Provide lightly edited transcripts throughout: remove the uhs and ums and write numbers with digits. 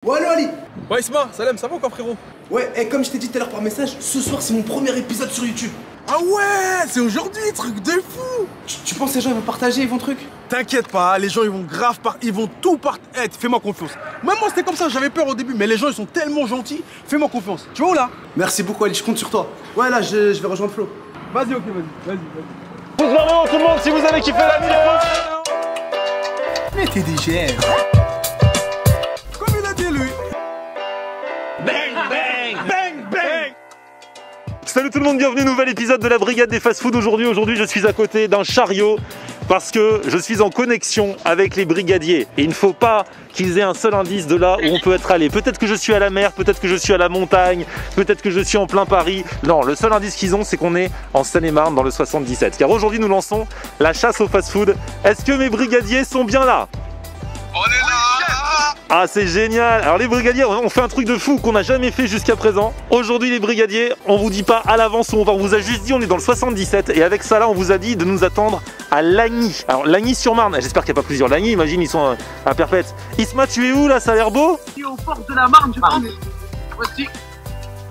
Ouais, allo Ali. Ouais Isma, salam, ça va ou quoi frérot? Ouais, et comme je t'ai dit tout à l'heure par message, ce soir c'est mon premier épisode sur YouTube. Ah ouais, c'est aujourd'hui, truc de fou. Tu penses que les gens ils vont partager, ils vont truc? T'inquiète pas, les gens ils vont grave ils vont tout partager. Fais-moi confiance. Même moi c'était comme ça, j'avais peur au début, mais les gens ils sont tellement gentils. Fais-moi confiance. Tu vois où là? Merci beaucoup Ali, je compte sur toi. Ouais là, je vais rejoindre Flo. Vas-y, ok, vas-y. Pouce vers le haut tout le monde si vous avez kiffé la vidéo. Mais t'es des GR. Comme il a dit lui. Bang, bang, bang, bang. Salut tout le monde, bienvenue, nouvel épisode de la Brigade des fast-food. Aujourd'hui, je suis à côté d'un chariot parce que je suis en connexion avec les brigadiers. Et il ne faut pas qu'ils aient un seul indice de là où on peut être allé. Peut-être que je suis à la mer, peut-être que je suis à la montagne, peut-être que je suis en plein Paris. Non, le seul indice qu'ils ont, c'est qu'on est en Seine-et-Marne dans le 77. Car aujourd'hui, nous lançons la chasse au fast-food. Est-ce que mes brigadiers sont bien là? On est là. Ah, c'est génial. Alors les brigadiers, on fait un truc de fou qu'on n'a jamais fait jusqu'à présent. Aujourd'hui les brigadiers, on vous dit pas à l'avance où on va, on vous a juste dit on est dans le 77. Et avec ça là, on vous a dit de nous attendre à Lagny. Alors Lagny-sur-Marne, j'espère qu'il n'y a pas plusieurs Lagny, imagine ils sont à Perpète. Isma, tu es où là? Ça a l'air beau. Je suis au bord de la Marne, je pense. Voici.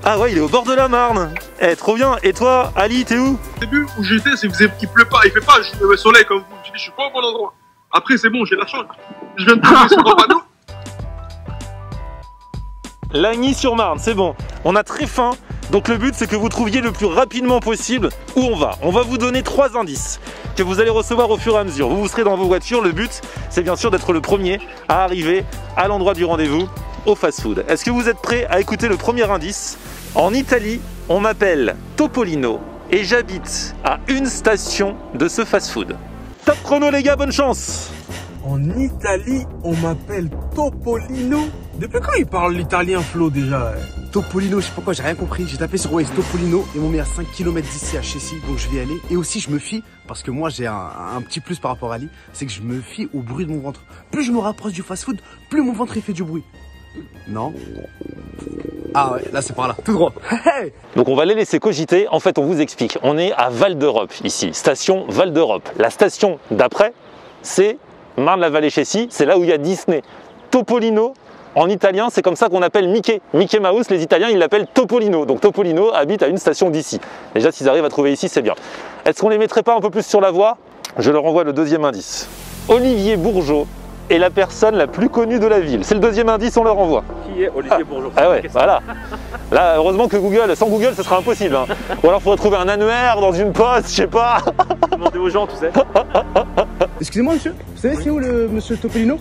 Ah ouais, il est au bord de la Marne. Eh, trop bien. Et toi, Ali, t'es où? Au début où j'étais, il pleut pas, il fait pas le soleil comme vous. Je dis, je suis pas au bon endroit. Après, c'est bon, j'ai la chance. Je viens de tomber sur un panneau. Lagny-sur-Marne, c'est bon. On a très faim. Donc le but, c'est que vous trouviez le plus rapidement possible où on va. On va vous donner 3 indices que vous allez recevoir au fur et à mesure. Vous serez dans vos voitures. Le but, c'est bien sûr d'être le premier à arriver à l'endroit du rendez-vous au fast-food. Est-ce que vous êtes prêts à écouter le premier indice? En Italie, on m'appelle Topolino et j'habite à une station de ce fast-food. Top chrono les gars, bonne chance! En Italie, on m'appelle Topolino. Depuis quand il parle l'italien Flo déjà? Topolino, je sais pas quoi, j'ai rien compris. J'ai tapé sur Waze Topolino et m'ont mis à 5 km d'ici à Chessy, donc je vais y aller. Et aussi, je me fie, parce que moi j'ai un petit plus par rapport à Ali, c'est que je me fie au bruit de mon ventre. Plus je me rapproche du fast-food, plus mon ventre il fait du bruit. Non? Ah ouais, là c'est par là, tout droit. Hey. Donc on va les laisser cogiter. En fait, on vous explique. On est à Val d'Europe ici, station Val d'Europe. La station d'après, c'est Marne-la-Vallée-Chessy. C'est là où il y a Disney. Topolino, en italien, c'est comme ça qu'on appelle Mickey. Mickey Mouse, les Italiens, ils l'appellent Topolino. Donc Topolino habite à une station d'ici. Déjà, s'ils arrivent à trouver ici, c'est bien. Est-ce qu'on les mettrait pas un peu plus sur la voie? Je leur envoie le deuxième indice. Olivier Bourgeot est la personne la plus connue de la ville. C'est le deuxième indice, on leur envoie. Qui est Olivier Bourgeot? Ah ouais, voilà. Là, heureusement que Google, sans Google, ce sera impossible. Hein. Ou alors, il faudrait trouver un annuaire dans une poste, je sais pas. Demandez aux gens, tu sais. Excusez-moi monsieur, vous savez c'est où le monsieur Topolino?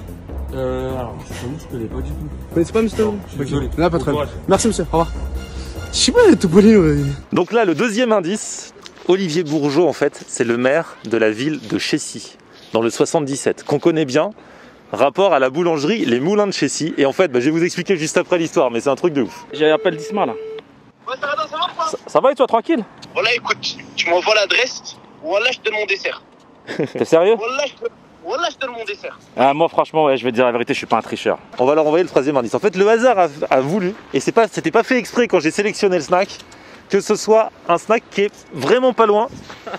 Alors, je connais pas du tout. Vous connaissez pas monsieur Topolino? Je suis désolé. Non, pas très bien. Merci monsieur, au revoir. Je sais pas, Topolino. Donc là, le deuxième indice, Olivier Bourgeot, en fait, c'est le maire de la ville de Chessy, dans le 77, qu'on connaît bien. Rapport à la boulangerie, les moulins de Chessy. Et en fait, je vais vous expliquer juste après l'histoire, mais c'est un truc de ouf. J'ai appel d'Isma là. Ouais, ça va ou pas? Ça va et toi, tranquille? Voilà, écoute, tu m'envoies l'adresse, voilà, je te donne mon dessert. T'es sérieux? Voilà, je te donne mon dessert. Ah, moi, franchement, ouais, je vais te dire la vérité, je suis pas un tricheur. On va leur envoyer le troisième indice. En fait, le hasard a voulu, et c'était pas fait exprès quand j'ai sélectionné le snack, que ce soit un snack qui est vraiment pas loin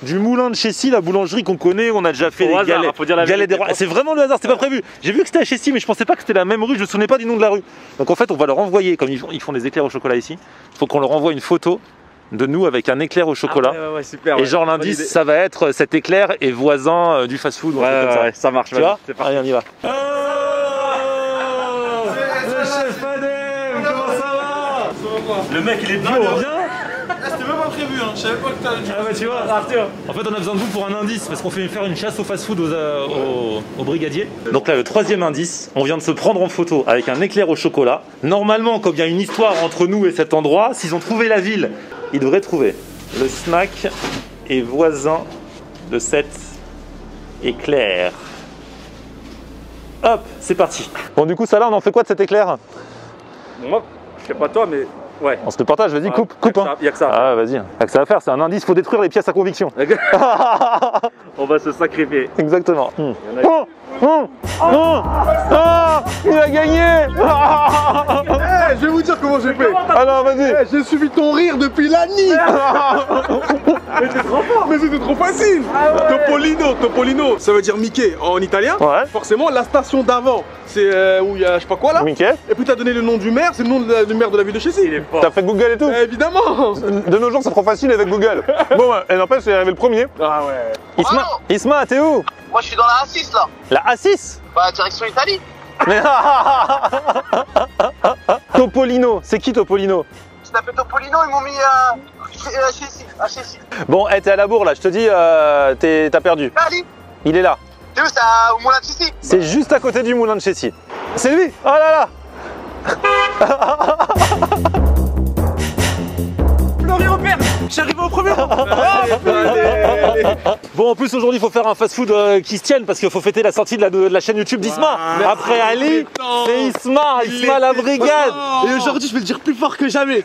du moulin de Chessy, la boulangerie qu'on connaît, on a déjà fait les galets des rois. C'est vraiment le hasard, c'était pas prévu. J'ai vu que c'était à Chessy, mais je pensais pas que c'était la même rue, je me souvenais pas du nom de la rue. Donc en fait, on va leur envoyer, comme ils font des éclairs au chocolat ici, il faut qu'on leur envoie une photo de nous avec un éclair au chocolat. Ah ouais, super. Et genre l'indice, ça va être cet éclair est voisin du fast-food. Ouais, ça marche. Tu vois? C'est parti. Allez, on y va. Le chef Adem, comment ça va? Le mec, il est bio, bien. C'était même pas prévu, hein. Je savais pas que t'allais dire. Ah ouais, tu vois, Arthur. En fait, on a besoin de vous pour un indice parce qu'on fait faire une chasse au fast-food aux brigadiers. Donc là, le troisième indice, on vient de se prendre en photo avec un éclair au chocolat. Normalement, comme il y a une histoire entre nous et cet endroit, s'ils ont trouvé la ville, ils devraient trouver. Le snack est voisin de cet éclair. Hop, c'est parti. Bon, du coup, ça là, on en fait quoi de cet éclair? Moi, je sais pas toi, mais ouais. On se le partage, vas-y, coupe. Hein. Y'a que ça. Ah, vas-y, y'a que ça à faire, c'est un indice, faut détruire les pièces à conviction. On va se sacrifier. Exactement. Il a gagné. Je vais vous dire qu'on comment j'ai fait. Ah non, vas-y. Eh, j'ai suivi ton rire depuis la nuit. Mais c'est trop fort. Mais c'était trop facile. Topolino, Topolino, ça veut dire Mickey en italien. Ouais. Forcément, la station d'avant, c'est où il y a je sais pas quoi là. Mickey. Et puis t'as donné le nom du maire, c'est le nom du maire de la ville de Chessy. T'as fait Google et tout? Évidemment. De nos jours, c'est trop facile avec Google. Bon, et n'empêche, c'est arrivé le premier. Ah ouais. Isma, t'es où? Moi, je suis dans la A6 là. La A6? Bah, direction Italie. Mais... Topolino, c'est qui Topolino? Je t'appelle Topolino, ils m'ont mis à Chessy. Bon, t'es à la bourre là, je te dis, t'as perdu. Ali, Il est là. t'es où? C'est au Moulin de Chessy. C'est juste à côté du moulin de Chessy. C'est lui. Oh là là. Florian repère. J'arrive au premier. Bon, en plus aujourd'hui il faut faire un fast-food qui se tienne parce qu'il faut fêter la sortie de la chaîne YouTube d'Isma. Après Ali, c'est Isma la brigade. Et aujourd'hui, je vais le dire plus fort que jamais.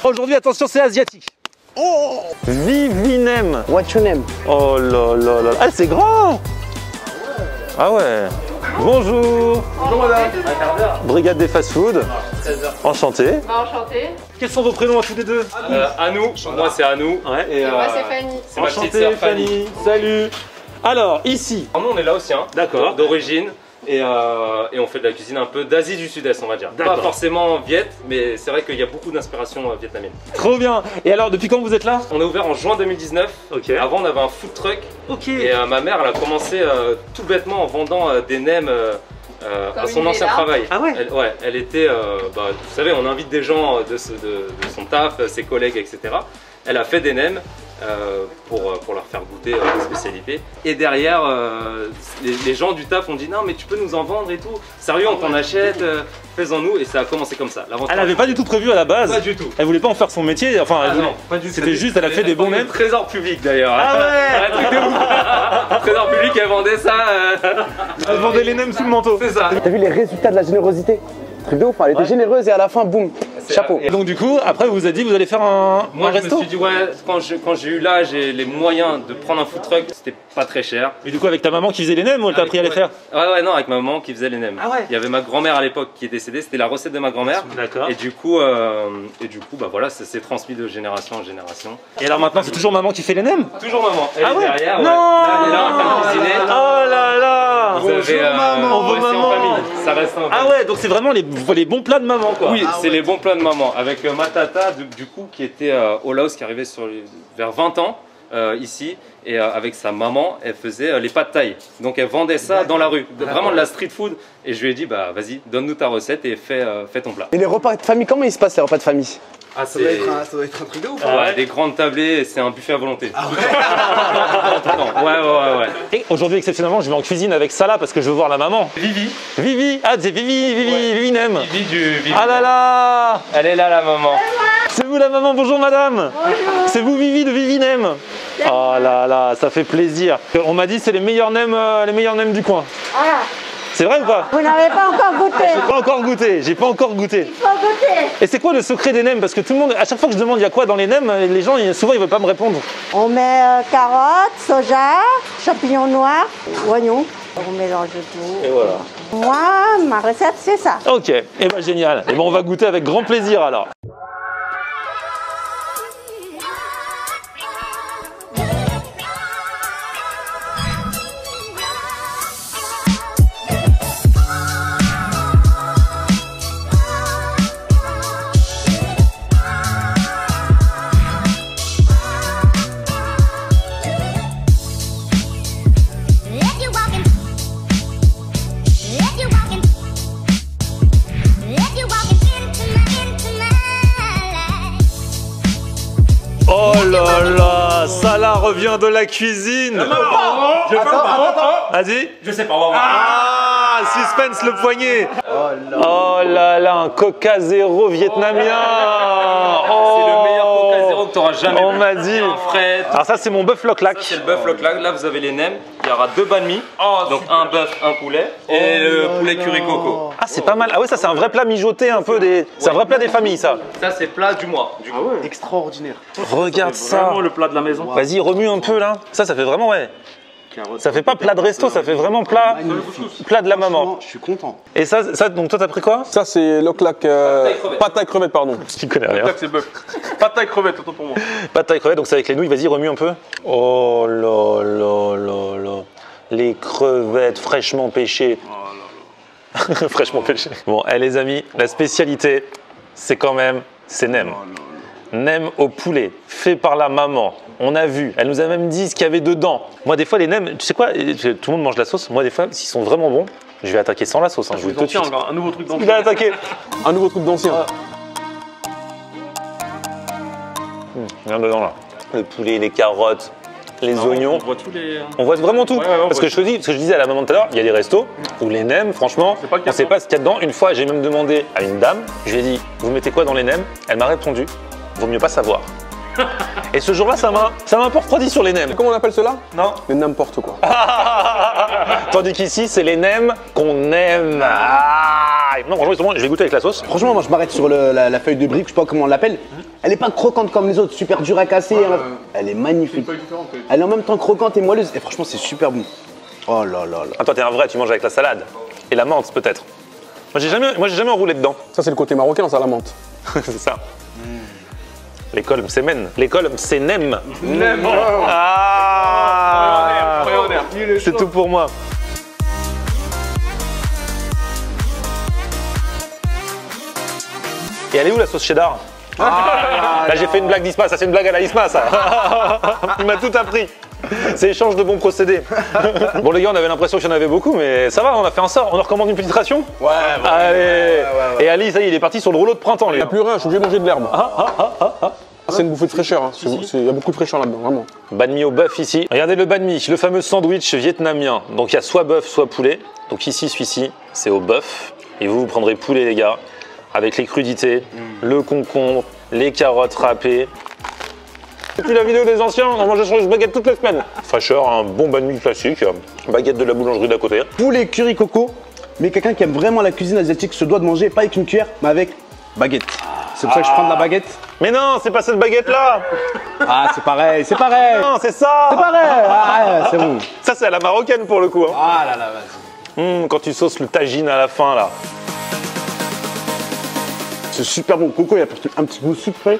Aujourd'hui, attention, c'est asiatique. Oh, Vivinem. What's your name? Oh là là là. Ah, c'est grand. Ah ouais. Bonjour. Bonjour madame. Brigade des fast-food. Enchanté. Enchanté. Quels sont vos prénoms à tous les deux? Anou, moi c'est Anou. Ouais. Et Moi c'est Fanny. c'est ma petite Enchanté sœur Fanny. Salut. Alors, ici. Alors, nous on est là aussi, hein, D'accord. d'origine. Et on fait de la cuisine un peu d'Asie du Sud-Est, on va dire. Pas D'accord. forcément viet, mais c'est vrai qu'il y a beaucoup d'inspiration vietnamienne. Trop bien. Et alors, depuis quand vous êtes là? On a ouvert en juin 2019. Ok. Avant, on avait un food truck. Ok. Et ma mère, elle a commencé tout bêtement en vendant des nems à son une ancien Léla. travail. Ah ouais. Elle était, vous savez, on invite des gens de son taf, ses collègues, etc. Elle a fait des nems pour leur faire goûter la spécialité. Et derrière, les gens du taf ont dit non mais tu peux nous en vendre et tout. Sérieux, on t'en achète, fais-en-nous. Et ça a commencé comme ça. Elle avait pas du tout prévu à la base. Pas du tout. Elle voulait pas en faire son métier. Enfin, elle Ah voulait- non, pas du tout. C'était juste, elle a fait des bons nems. Trésor public d'ailleurs. Ah ouais. Un truc de ouf. Trésor public, elle vendait ça. Elle vendait les nems sous le manteau. C'est ça. T'as vu les résultats de la générosité? Truc de ouf, elle était généreuse et à la fin, boum, chapeau. Et donc du coup, après vous vous êtes dit vous allez faire un Moi, je resto. me suis dit, ouais, quand j'ai eu l'âge et les moyens de prendre un food truck, c'était pas très cher. Et du coup avec ta maman qui faisait les nems ou elle t'a appris à les faire? Ouais, non, avec ma maman qui faisait les nems. Ah ouais. Il y avait ma grand-mère à l'époque qui est décédée, c'était la recette de ma grand-mère. D'accord. Et du coup, bah voilà, ça s'est transmis de génération en génération. Et alors maintenant c'est toujours maman qui fait les nems? Toujours maman, elle Ah est ouais. derrière. Ouais. Non. Là, elle est là en train de cuisiner. Oh là là. Vous avez, maman. ouais, c'est en Maman. famille, ça reste en famille. Ah ouais, donc c'est vraiment les bons plats de maman quoi. Oui, c'est les bons plats de maman. Avec ma tata, du coup, qui était au Laos, qui arrivait vers 20 ans ici. Et avec sa maman, elle faisait les pâtes thaï. Donc elle vendait ça dans la rue. Vraiment de la street food. Et je lui ai dit, bah vas-y, donne-nous ta recette et fais ton plat. Et les repas de famille, comment ils se passent les repas de famille? Ah, Ça doit être un truc de ouf. Ouais, des grandes tablées, c'est un buffet à volonté. Ah ouais. Et aujourd'hui exceptionnellement je vais en cuisine avec Salah parce que je veux voir la maman. Vivi. Vivi, ah c'est Vivi Nem. Vivi. Ah là là. Elle est là, la maman. C'est vous la maman, bonjour madame. C'est vous Vivi de Vivinem. Oh là là, ça fait plaisir. On m'a dit c'est les meilleurs nems du coin. Ah, C'est vrai ou pas? Vous n'avez pas encore goûté. J'ai pas encore goûté. Il faut goûter. Et c'est quoi le secret des nems? Parce que tout le monde, à chaque fois que je demande il y a quoi dans les nems, les gens souvent ils veulent pas me répondre. On met carottes, soja, champignons noirs, oignons. On mélange tout. Et voilà. Moi, ma recette, c'est ça. Ok, et ben génial. Et ben on va goûter avec grand plaisir alors. Oh là là, Salah revient de la cuisine. Vas-y. Je sais pas, on va voir. Ah, suspense le poignet. Oh là là, un Coca Zéro vietnamien. C'est le meilleur Coca Zéro que tu auras jamais On vu. m'a dit. Un frais. Alors ça c'est mon bœuf loc-lac. C'est le bœuf loc-lac. Là, vous avez les nems. Il y aura 2 banh mi. Donc un bœuf, un poulet. Et le poulet curry coco. Ah c'est pas mal. Ah ouais, ça c'est un vrai plat mijoté un peu des. C'est un vrai plat des familles ça. Ça, c'est plat du mois. Du coup. Extraordinaire. Regarde ça. le plat de la maison. Vas-y, remue un peu là. Ça fait vraiment ouais. carottes. Ça fait pas plat de resto, ça fait vraiment plat, plat de la maman. Je suis content. Et ça, donc toi t'as pris quoi? Ça, c'est l'oclac. Pâte à crevette, pardon. Tu connais rien. L'oclac, c'est bœuf. Pâte à crevette, autant pour moi. Pas de taille crevette, donc c'est avec les nouilles, vas-y remue un peu. Oh là là là là. Les crevettes fraîchement pêchées. Fraîchement pêchées. Bon, les amis, la spécialité, c'est quand même, c'est nem. Nem au poulet, fait par la maman. On a vu, elle nous a même dit ce qu'il y avait dedans. Moi, des fois, les nems, tu sais quoi, tout le monde mange la sauce. Moi, des fois, s'ils sont vraiment bons, je vais attaquer sans la sauce. Hein, je vous le dis tout de suite. Encore un nouveau truc d'ancien. Il va attaquer. Un nouveau truc d'ancien. Regarde dedans là. Le poulet, les carottes, les oignons. On voit tous les. On voit vraiment tout. Ouais, Parce que je te dis, ce que je disais à la maman tout à l'heure, il y a des restos où les nems, franchement, pas le on cas ne sait pas ce qu'il y a dedans. Une fois, j'ai même demandé à une dame, je lui ai dit, vous mettez quoi dans les nems? Elle m'a répondu, vaut mieux pas savoir. Et ce jour-là, ça m'a un peu refroidi sur les nems. Comment on appelle cela? Non. Les n'importe quoi. Tandis qu'ici, c'est les nems qu'on aime. Ah non, franchement, justement, je vais goûter avec la sauce. Franchement, moi je m'arrête sur la feuille de brique, je sais pas comment on l'appelle. Elle est pas croquante comme les autres, super dure à casser. Elle est magnifique. Elle est en même temps croquante et moelleuse. Et franchement, c'est super bon. Oh là là là. Ah, toi, t'es un vrai, tu manges avec la salade. Et la menthe, peut-être. Moi, j'ai jamais enroulé dedans. Ça, c'est le côté marocain, ça, la menthe. C'est ça. L'école m'sémène. L'école m'sénème. Ah, c'est tout pour moi. Et elle est où la sauce cheddar? Là j'ai fait une blague d'Isma, ça c'est une blague à la Isma ça. Il m'a tout appris. C'est échange de bons procédés. Bon les gars, on avait l'impression qu'il y en avait beaucoup, mais ça va, on a fait un sort. On leur recommande une petite ration? Ouais. Allez. Et Ali, ça y est, il est parti sur le rouleau de printemps. Il n'y a plus rien, je suis obligé de manger de l'herbe. C'est une bouffée de fraîcheur. Hein. Il y a beaucoup de fraîcheur là-dedans, vraiment. Banh mi au bœuf ici. Regardez le banh mi, le fameux sandwich vietnamien. Donc il y a soit bœuf, soit poulet. Donc ici, celui-ci, c'est au bœuf. Et vous prendrez poulet les gars, avec les crudités, le concombre, les carottes râpées. Et puis la vidéo des anciens, on mangeait sur les baguettes toutes les semaines. Fraîcheur, un bon banh mi classique, baguette de la boulangerie d'à côté. Poulet curry coco, mais quelqu'un qui aime vraiment la cuisine asiatique se doit de manger, pas avec une cuillère, mais avec baguette. C'est pour ça que je prends de la baguette. Mais non, c'est pas cette baguette-là. Ah, c'est pareil, c'est pareil. Non, c'est ça. C'est pareil. Ah, c'est bon. Ça, c'est à la marocaine pour le coup. Hein. Ah là là, vas-y. Quand tu sauces le tagine à la fin, là. C'est super bon. Coco, il apporte un petit goût sucré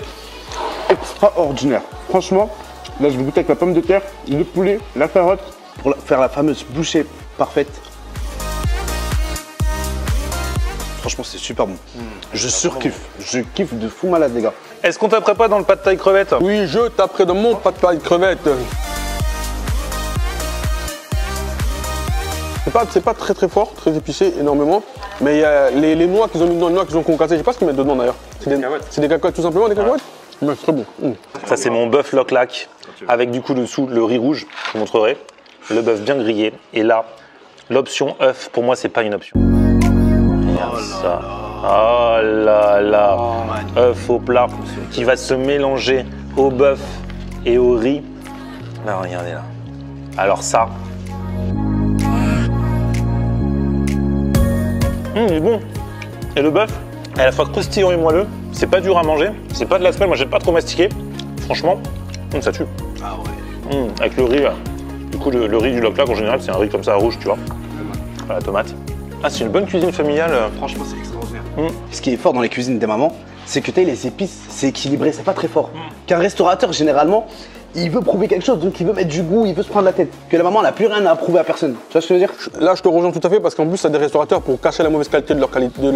extraordinaire. Franchement, là, je vais goûter avec la pomme de terre, le poulet, la carotte, pour faire la fameuse bouchée parfaite. Franchement, c'est super bon. Je surkiffe. Je kiffe de fou malade, les gars. Est-ce qu'on taperait pas dans le pad thaï crevette? Oui, je taperai dans mon pâte de crevette. C'est pas très fort, très épicé, énormément. Mais il y a les noix qu'ils ont mis dedans, les noix qu'ils ont concassées, je sais pas ce qu'ils mettent dedans d'ailleurs. C'est des cacahuètes tout simplement, des cacahuètes. Mais c'est très bon. Ça, c'est mon bœuf loc-lac, avec du coup dessous le riz rouge, je vous montrerai. Le bœuf bien grillé. Et là, l'option œuf, pour moi, c'est pas une option. Regarde ça. Oh là là. Œuf au plat qui va se mélanger au bœuf et au riz. Là, regardez là. Alors ça. Il est bon. Et le bœuf, à la fois croustillant et moelleux, c'est pas dur à manger, c'est pas de la semelle, moi j'aime pas trop mastiquer. Franchement, ça tue. Ah ouais. Avec le riz, du coup le riz du loc-lac en général, c'est un riz comme ça rouge, tu vois. À la tomate. Ah, c'est une bonne cuisine familiale. Franchement, c'est extraordinaire. Ce qui est fort dans les cuisines des mamans, c'est que tu as les épices, c'est équilibré, c'est pas très fort. Qu'un restaurateur, généralement, il veut prouver quelque chose, donc il veut mettre du goût, il veut se prendre la tête. Que la maman n'a plus rien à prouver à personne. Tu vois ce que je veux dire? Là, je te rejoins tout à fait parce qu'en plus, il y a des restaurateurs pour cacher la mauvaise qualité de leurs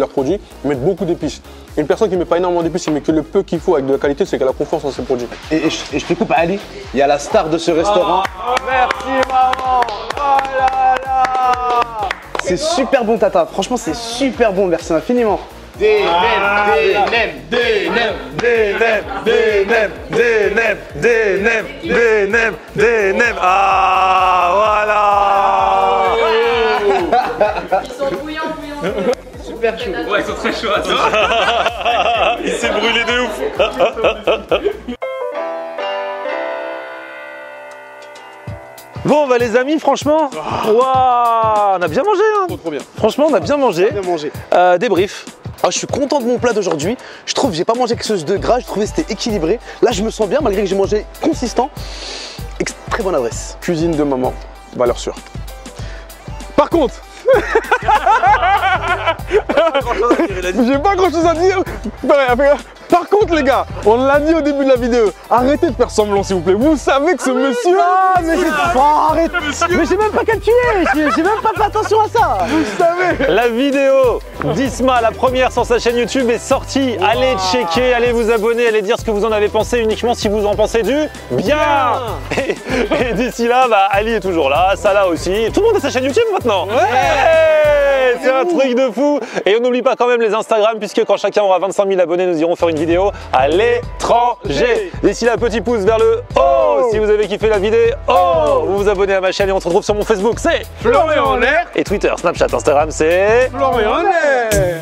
produits, ils mettent beaucoup d'épices. Une personne qui ne met pas énormément d'épices, mais que le peu qu'il faut avec de la qualité, c'est qu'elle a confiance en ses produits. Et je te coupe à Ali, il y a la star de ce restaurant. Merci maman. Oh là là. C'est super bon, Tata. Franchement, c'est super bon. Merci infiniment. Des nems. Ah, voilà. Ils sont bouillants. Super chaud. Ouais, ils sont très chauds à ça. Il s'est brûlé de ouf. Bon bah les amis, franchement, waouh, on a bien mangé hein. Trop bien. Franchement, on a bien mangé. Bien mangé. Débrief. Ah, je suis content de mon plat d'aujourd'hui. Je trouve que j'ai pas mangé quelque chose de gras, je trouvais que c'était équilibré. Là, je me sens bien malgré que j'ai mangé consistant. Très bonne adresse. Cuisine de maman. valeur sûre. Par contre, j'ai pas grand chose à dire. Par contre les gars, on l'a dit au début de la vidéo, arrêtez de faire semblant s'il vous plaît. Vous savez que ce monsieur... Ah mais arrête. Mais j'ai même pas calculé, j'ai même pas fait attention à ça. Vous savez. La vidéo d'Isma, la première sur sa chaîne YouTube, est sortie. Allez checker, allez vous abonner, allez dire ce que vous en avez pensé uniquement si vous en pensez du bien. Et d'ici là, bah, Ali est toujours là, Salah aussi. Tout le monde a sa chaîne YouTube maintenant. Ouais, c'est un truc de fou. Et on n'oublie pas quand même les Instagram, puisque quand chacun aura 25 000 abonnés, nous irons faire une vidéo à l'étranger. D'ici là, petit pouce vers le haut si vous avez kiffé la vidéo. Vous vous abonnez à ma chaîne et on se retrouve sur mon Facebook, c'est Florian en l'air. et Twitter, Snapchat, Instagram, c'est Florian en l'air.